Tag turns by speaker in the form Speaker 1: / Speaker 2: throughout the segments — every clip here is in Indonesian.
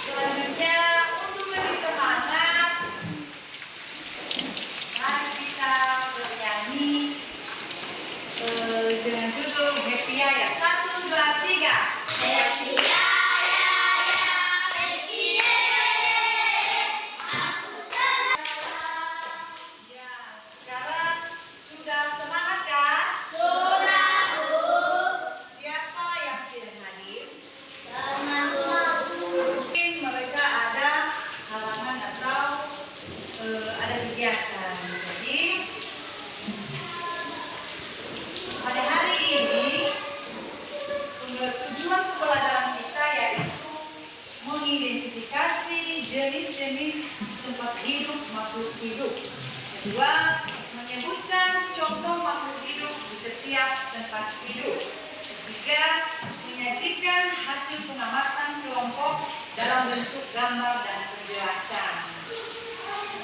Speaker 1: Selanjutnya, untuk lebih semangat, mari kita bernyanyi dengan judul Happy Ya. 1, 2, 3.
Speaker 2: Happy ya, aku senang.
Speaker 1: Ya, sekarang sudah semangat kan?
Speaker 2: Sudah, Bu.
Speaker 1: Siapa yang tidak hadir?
Speaker 2: Teman-temanku.
Speaker 1: Mungkin mereka ada halangan atau ada kegiatan. Jadi pada hari ini tujuan pembelajaran kita yaitu mengidentifikasi jenis-jenis tempat hidup makhluk hidup. Kedua, menyebutkan contoh makhluk hidup di setiap tempat hidup. Ketiga, menyajikan hasil pengamatan kelompok dalam bentuk gambar dan penjelasan.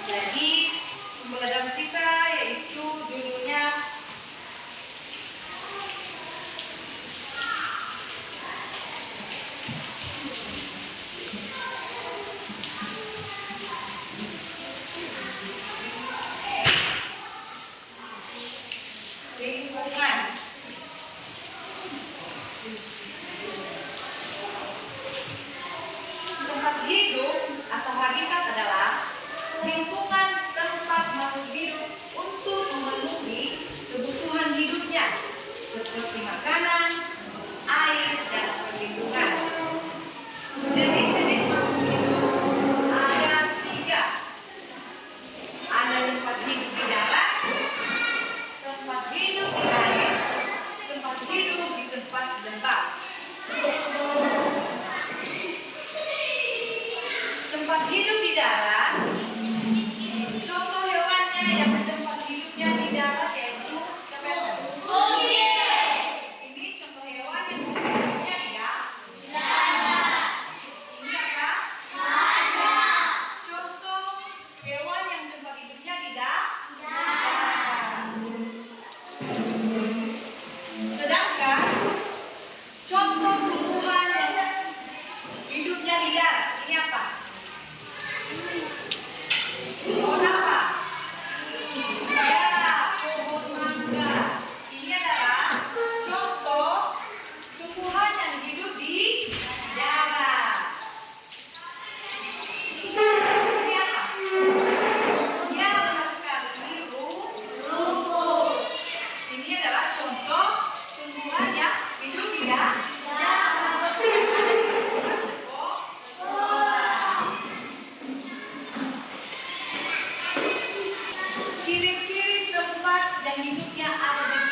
Speaker 1: Jadi, pembelajaran kita yaitu judulnya lingkungan. Tempat hidup atau habitat adalah lingkungan tempat makhluk hidup untuk memenuhi kebutuhan hidupnya seperti makanan, air, dan perlindungan. Jenis-jenis makhluk hidup ada 3. Ada tempat hidup di darat, tempat hidup di air, tempat hidup di tempat lembab. Tempat hidup di darat, contoh hewannya yang tempat hidupnya di darat yaitu siapa yang tahu? Ini contoh hewan yang tempat hidupnya di darat. Ini apa? Contoh hewan yang tempat hidupnya di darat. Sedangkan contoh tumbuhan yang hidupnya di darat ini apa? Pohon apa? Ya, pohon mangga. Ini adalah contoh tumbuhan yang hidup di darat. Ini apa? Ya, benar sekali. Ini rumput. Ini adalah contoh tumbuhan yang hidup di darat. Seperti yang ada di lingkungan sekolah. Ciri-ciri tempat yang hidupnya ada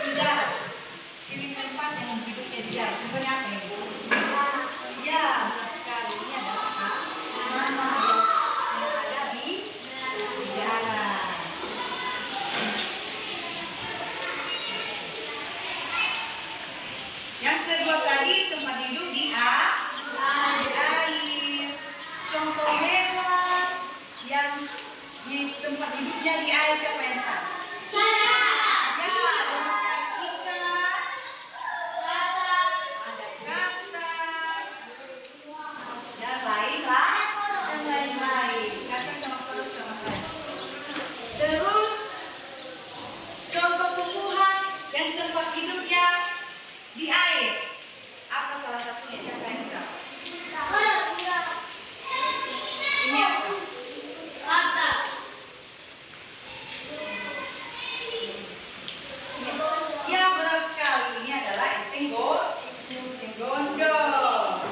Speaker 1: di darat. Ciri tempat yang hidupnya di darat. Contohnya apa ini? Ya, benar sekali. Ini adalah halaman yang ada di darat. Yang kedua tadi tempat hidup di air. Contoh hewan yang di tempat hidupnya di air siapa yang tahu? Ya, ada ikan, ada katak, dan lain-lain. Katak sama terus sama lain. Terus contoh tumbuhan yang tempat hidupnya di air. Apa salah satunya? Siapa yang tahu? Ini apa? Ya, benar sekali. Ini adalah eceng gondong.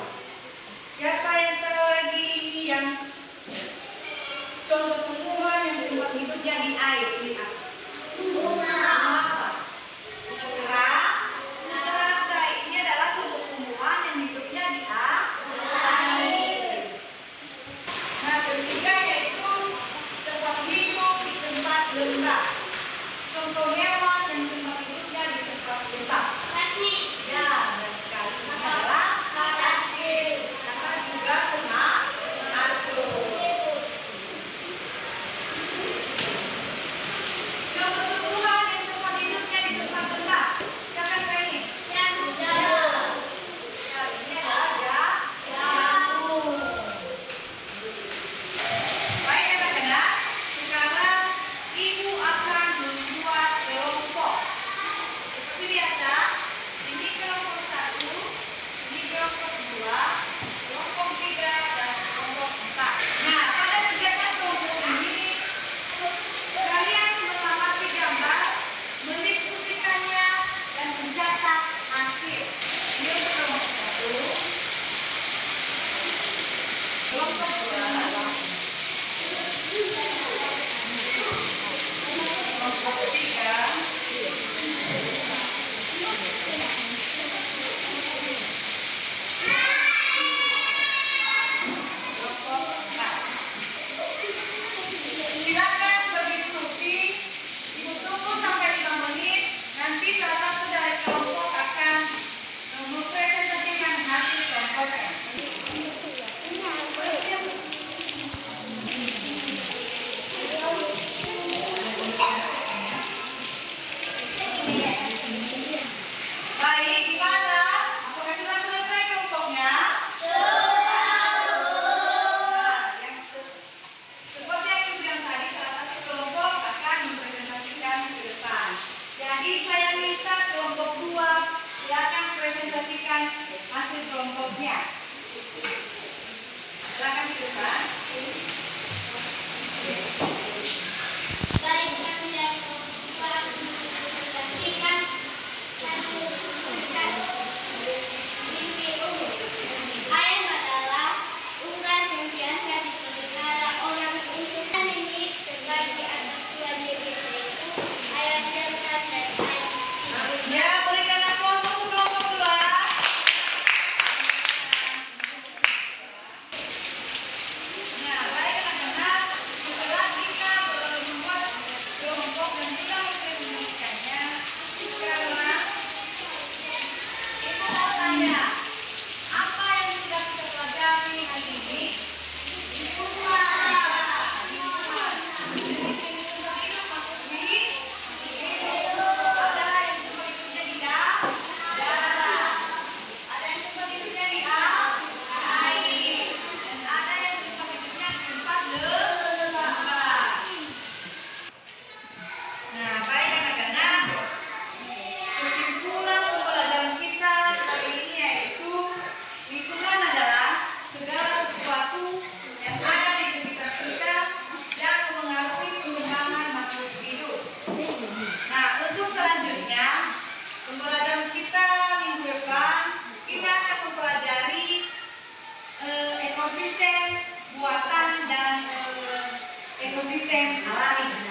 Speaker 1: Siapa yang tahu lagi ini yang contoh tumbuhan yang tempat hidupnya di air? Ini apa? Apa? Teratai. Ini adalah tumbuhan yang hidupnya di air. Nah, ketiga yaitu tempat hidup di tempat lembab. Contoh hewan yang tempat hidupnya di tempat lembab. Ya, benar sekali. Ini adalah karena juga termasuk. Kelompok 2. Kelompok 3. Kelompok 4. Silakan berdiskusi. Ibu tunggu sampai 5 menit. Nanti salah satu dari kelompok akan mempresentasikan hasil kelompoknya. Baik, gimana? Apakah sudah selesai kelompoknya? Nah, seperti yang saya bilang tadi, salah satu kelompok akan mempresentasikan ke depan. Jadi saya minta kelompok 2 silakan presentasikan hasil kelompoknya. Silakan ke depan.
Speaker 2: Baik, kami yang mempresentasikan hasil kerja mimpi umum. Ayam adalah unggas yang biasa dipelihara orang untuk ini terbagi atas 2 jenis, yaitu ayam jantan dan ayam tidur.
Speaker 1: Ya, berikan aplaus untuk kelompok 2. Nah, baik anak-anak, setelah kita membuat kelompok dan sudah mempresentasikannya, sekarang Ibu mau tanya, apa yang sudah kita pelajari hari ini? Ibu ada yang tempat tidurnya di darah, ada yang tempat tidurnya di air, dan ada yang tempat tidurnya di tempat lembab. Nah, baik anak-anak, kesimpulan pembelajaran kita kali ini yaitu lingkungan adalah segala sesuatu yang ada di sekitar kita dan mempengaruhi perkembangan makhluk hidup. Nah, untuk selanjutnya pembelajaran kita minggu depan kita akan mempelajari ekosistem buatan dan ekosistem alami.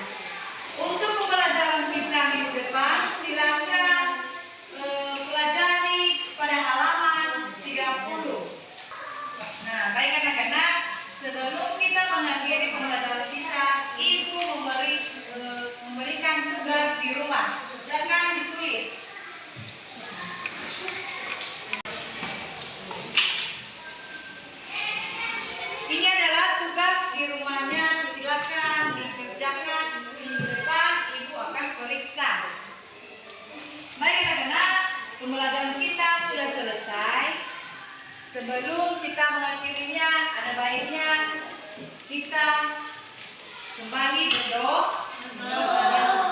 Speaker 1: Untuk pembelajaran kita minggu depan, silakan pelajari pada halaman 30. Nah, baik anak-anak, sebelum kita mengakhiri pembelajaran kita, Ibu memberikan tugas di rumah. Silakan ditulis. Ini adalah tugas di rumahnya, silakan dikerjakan. Minggu depan Ibu akan periksa. Baik anak-anak, pembelajaran kita sudah selesai. Sebelum kita mengakhirinya, ada baiknya kita kembali berdoa.